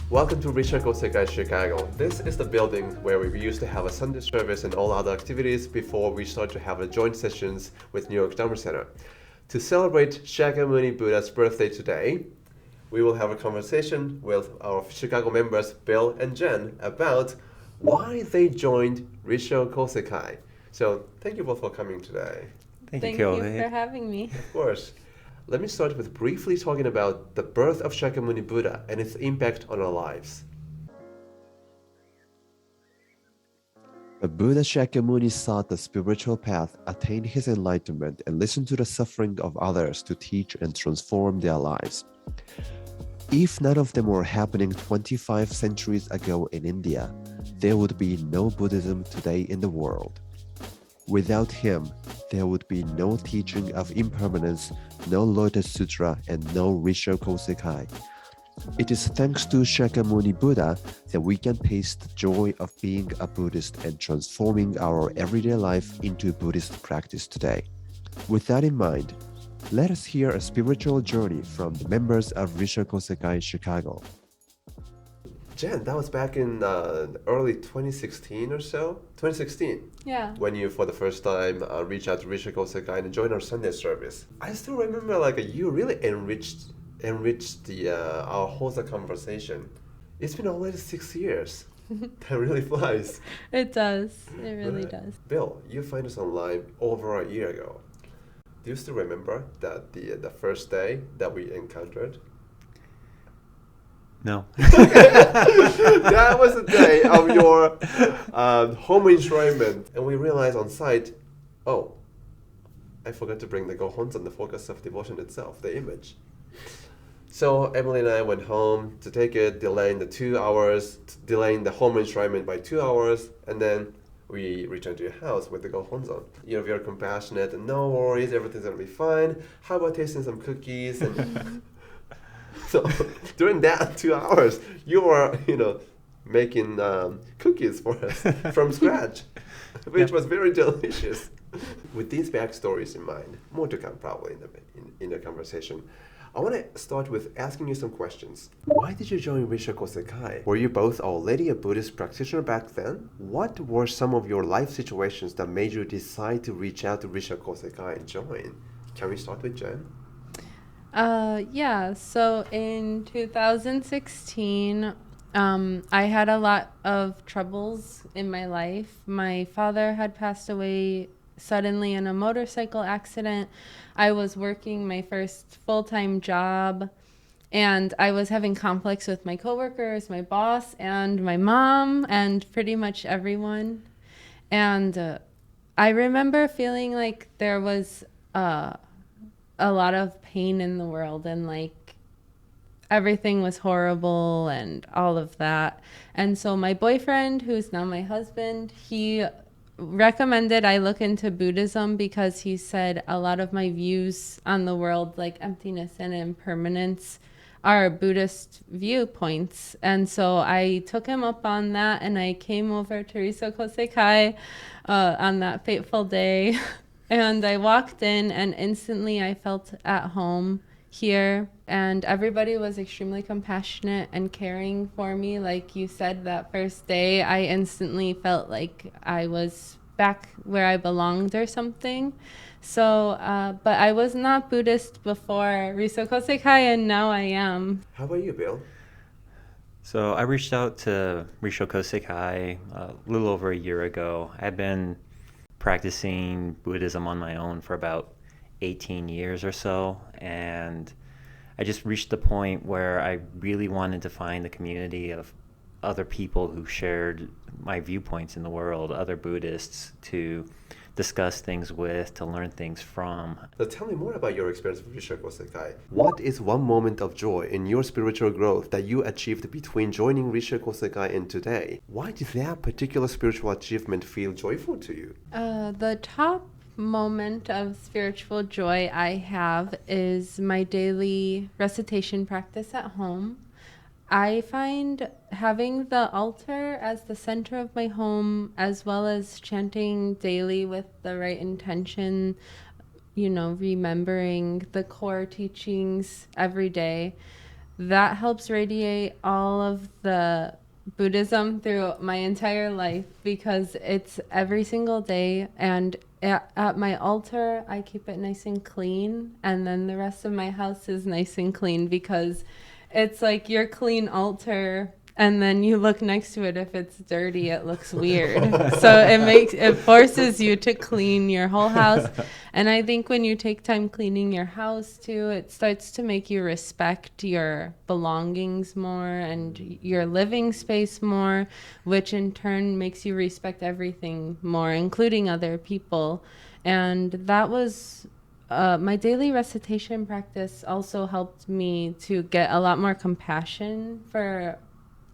Welcome to Richard Sekai Chicago. This is the building where we used to have a Sunday service and all other activities before we start to have a joint sessions with New York Dharma Center. To celebrate Shakyamuni Buddha's birthday today, we will have a conversation with our Chicago members Bill and Jen about why they joined Risho Kosekai. So thank you both for coming today. Thank you for having me. Of course. Let me start with briefly talking about the birth of Shakyamuni Buddha and its impact on our lives. The Buddha Shakyamuni sought the spiritual path, attained his enlightenment, and listened to the suffering of others to teach and transform their lives. If none of them were happening 25 centuries ago in India, there would be no Buddhism today in the world. Without him, there would be no teaching of impermanence, no Lotus Sutra, and no Risho Kosekai. It is thanks to Shakyamuni Buddha that we can taste the joy of being a Buddhist and transforming our everyday life into Buddhist practice today. With that in mind, let us hear a spiritual journey from the members of Risho Kosekai Chicago. Jen, that was back in early 2016 or so? 2016. Yeah. When you, for the first time, reached out to Risho Kosekai and joined our Sunday service. I still remember, you really enriched our whole conversation. It's been already 6 years. That really flies. It does. It really does. Bill, you found us online over a year ago. Do you still remember that the first day that we encountered? No. That was the day of your home enshrinement. And we realized on site, oh, I forgot to bring the Gohonzon, the focus of devotion itself, the image. So Emily and I went home to take it, delaying the 2 hours, delaying the home enshrinement by 2 hours, and then we returned to your house with the Gohonzon. You're very compassionate, and no worries, everything's gonna be fine. How about tasting some cookies? And so during that 2 hours, you were, making cookies for us from scratch, which was very delicious. With these backstories in mind, more to come probably in the conversation, I want to start with asking you some questions. Why did you join Risho Kosekai? Were you both already a Buddhist practitioner back then? What were some of your life situations that made you decide to reach out to Risho Kosekai and join? Can we start with Jen? Yeah, so in 2016, I had a lot of troubles in my life. My father had passed away suddenly in a motorcycle accident. I was working my first full-time job, and I was having conflicts with my coworkers, my boss, and my mom, and pretty much everyone. And I remember feeling like there was a lot of pain in the world, and everything was horrible and all of that. And so my boyfriend, who's now my husband, he recommended I look into Buddhism because he said a lot of my views on the world, like emptiness and impermanence, are Buddhist viewpoints. And so I took him up on that, and I came over to Risho Kosekai on that fateful day. And I walked in, and instantly I felt at home here, and everybody was extremely compassionate and caring for me. Like you said, that first day, I instantly felt like I was back where I belonged or something. So, but I was not Buddhist before Risho Kosekai, and now I am. How about you, Bill? So I reached out to Risho Kosekai a little over a year ago. I've been practicing Buddhism on my own for about 18 years or so, and I just reached the point where I really wanted to find a community of other people who shared my viewpoints in the world, other Buddhists to discuss things with, to learn things from. So tell me more about your experience with Risho Kosekai. What is one moment of joy in your spiritual growth that you achieved between joining Risho Kosekai and today? Why did that particular spiritual achievement feel joyful to you? The top moment of spiritual joy I have is my daily recitation practice at home. I find having the altar as the center of my home, as well as chanting daily with the right intention, remembering the core teachings every day, that helps radiate all of the Buddhism through my entire life, because it's every single day, and at my altar I keep it nice and clean, and then the rest of my house is nice and clean, because it's like your clean altar, and then you look next to it, if it's dirty it looks weird. So it forces you to clean your whole house. And I think when you take time cleaning your house too, it starts to make you respect your belongings more and your living space more, which in turn makes you respect everything more, including other people. And that was my daily recitation practice also helped me to get a lot more compassion for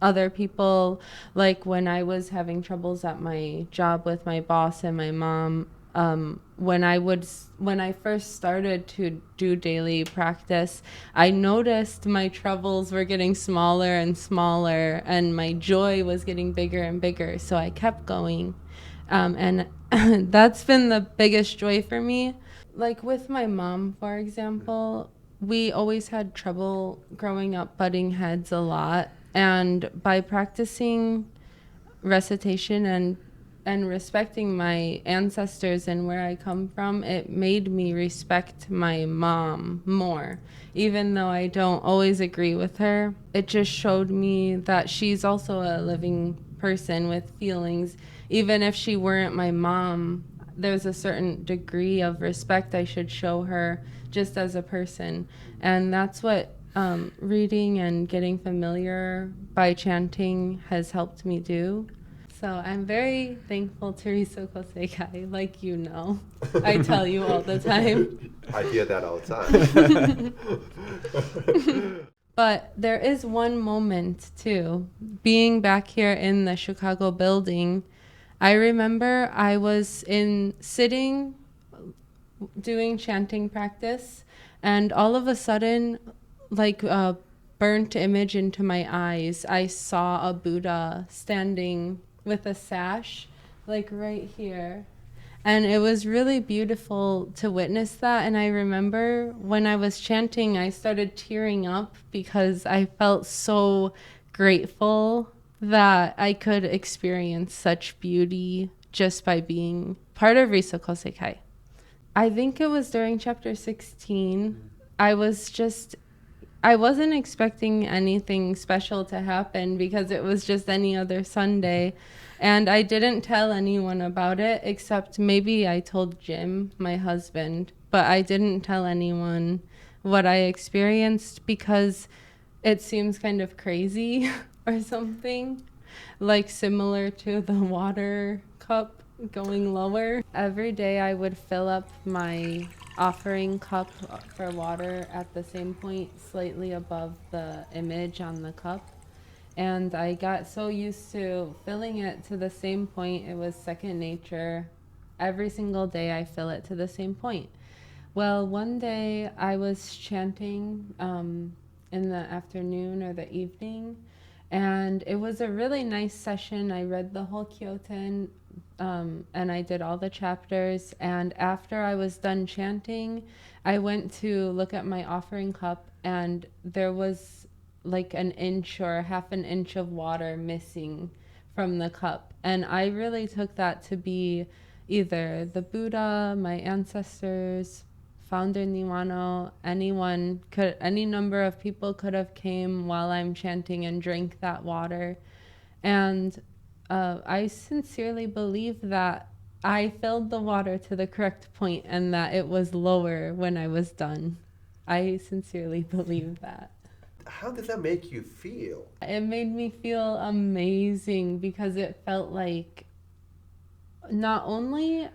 other people. Like when I was having troubles at my job with my boss and my mom, when I first started to do daily practice, I noticed my troubles were getting smaller and smaller, and my joy was getting bigger and bigger. So I kept going, and that's been the biggest joy for me. Like with my mom, for example, we always had trouble growing up, butting heads a lot. And by practicing recitation and respecting my ancestors and where I come from, it made me respect my mom more. Even though I don't always agree with her, it just showed me that she's also a living person with feelings. Even if she weren't my mom, there's a certain degree of respect I should show her just as a person. And that's what reading and getting familiar by chanting has helped me do. So I'm very thankful to Risoko Seikai, like you know. I tell you all the time. I hear that all the time. But there is one moment too. Being back here in the Chicago building, I remember I was sitting doing chanting practice, and all of a sudden, like a burnt image into my eyes, I saw a Buddha standing with a sash, like right here. And it was really beautiful to witness that. And I remember when I was chanting, I started tearing up because I felt so grateful that I could experience such beauty just by being part of Risoko Seikai. I think it was during chapter 16. I wasn't expecting anything special to happen because it was just any other Sunday. And I didn't tell anyone about it, except maybe I told Jim, my husband. But I didn't tell anyone what I experienced because it seems kind of crazy or something. Like similar to the water cup going lower. Every day I would fill up my offering cup for water at the same point, slightly above the image on the cup. And I got so used to filling it to the same point, it was second nature. Every single day I fill it to the same point. Well, one day I was chanting in the afternoon or the evening, and it was a really nice session. I read the whole Kyoten, and I did all the chapters. And after I was done chanting, I went to look at my offering cup, and there was like an inch or half an inch of water missing from the cup. And I really took that to be either the Buddha, my ancestors, Founder Niwano, any number of people could have came while I'm chanting and drank that water. And I sincerely believe that I filled the water to the correct point and that it was lower when I was done. I sincerely believe that. How did that make you feel? It made me feel amazing because it felt like not only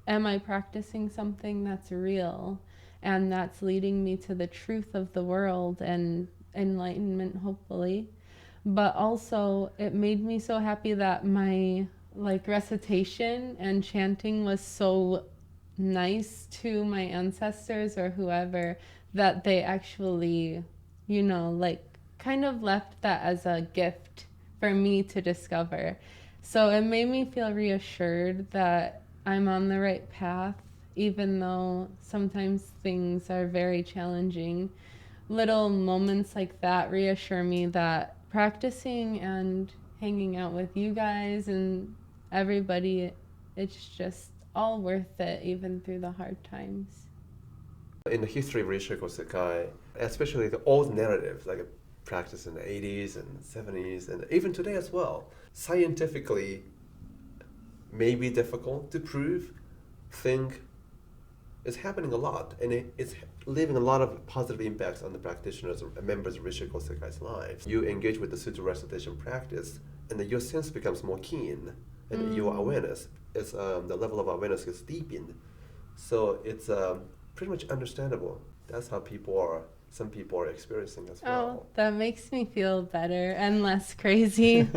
am I practicing something that's real and that's leading me to the truth of the world and enlightenment, hopefully, but also it made me so happy that my recitation and chanting was so nice to my ancestors or whoever that they actually, kind of left that as a gift for me to discover. So it made me feel reassured that I'm on the right path, even though sometimes things are very challenging. little moments like that reassure me that practicing and hanging out with you guys and everybody, it's just all worth it, even through the hard times. In the history of Rishoku Sekai, especially the old narratives, like practice in the 80s and 70s, and even today as well, scientifically may be difficult to prove, think it's happening a lot, and it's leaving a lot of positive impacts on the practitioners and members of Rishoku Sekai's lives. You engage with the sutra recitation practice, and your sense becomes more keen, and your awareness is the level of awareness is deepened. So it's pretty much understandable. That's how some people are experiencing as well. Oh, that makes me feel better and less crazy.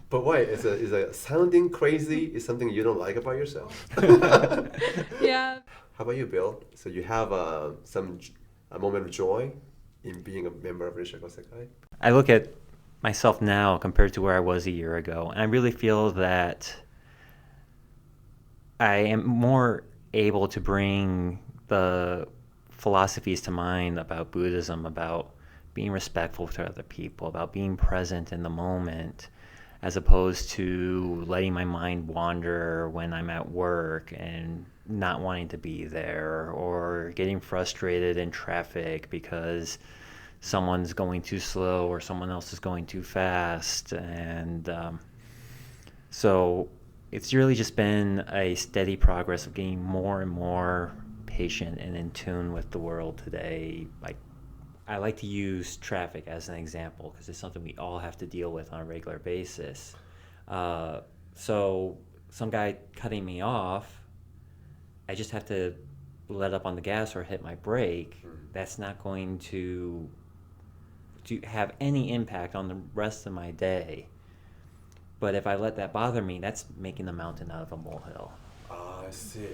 But why? Is a sounding crazy is something you don't like about yourself? Yeah. How about you, Bill? So you have a moment of joy in being a member of Rishoku Sekai? I look at myself now compared to where I was a year ago, and I really feel that I am more able to bring the philosophies to mind about Buddhism, about being respectful to other people, about being present in the moment, as opposed to letting my mind wander when I'm at work and not wanting to be there, or getting frustrated in traffic because someone's going too slow or someone else is going too fast. And so it's really just been a steady progress of getting more and more patient and in tune with the world today. Like, I like to use traffic as an example because it's something we all have to deal with on a regular basis. So some guy cutting me off, I just have to let up on the gas or hit my brake. That's not going to have any impact on the rest of my day. But if I let that bother me, that's making the mountain out of a molehill. Ah, I see.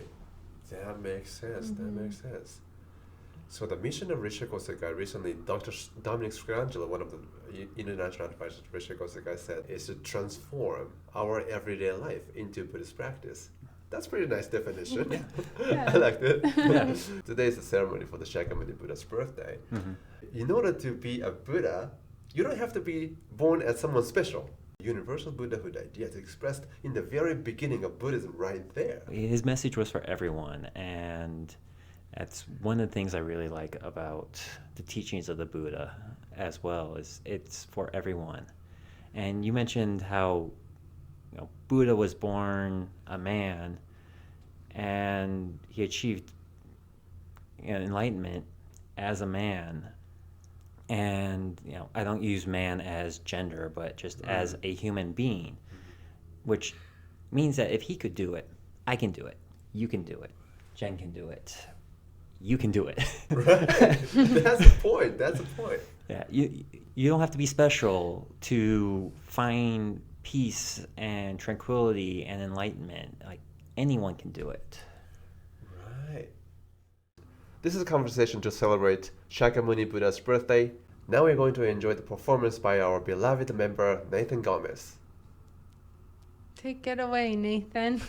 That makes sense. That makes sense. So the mission of Rishoku Sekai recently, Dr. Dominic Scriangelo, one of the international advisors of Rishoku Sekai, said is to transform our everyday life into Buddhist practice. That's a pretty nice definition. Yeah. I liked it. Yeah. Today is the ceremony for the Shakyamuni Buddha's birthday. In order to be a Buddha, you don't have to be born as someone special. Universal Buddhahood idea is expressed in the very beginning of Buddhism right there. His message was for everyone, and that's one of the things I really like about the teachings of the Buddha as well, is it's for everyone. And you mentioned how Buddha was born a man and he achieved enlightenment as a man. And I don't use man as gender, but just as a human being, which means that if he could do it, I can do it. You can do it. Jen can do it. You can do it. Right. That's the point. That's the point. Yeah. You don't have to be special to find peace and tranquility and enlightenment. Like, anyone can do it. Right. This is a conversation to celebrate Shakyamuni Buddha's birthday. Now we're going to enjoy the performance by our beloved member, Nathan Gomez. Take it away, Nathan.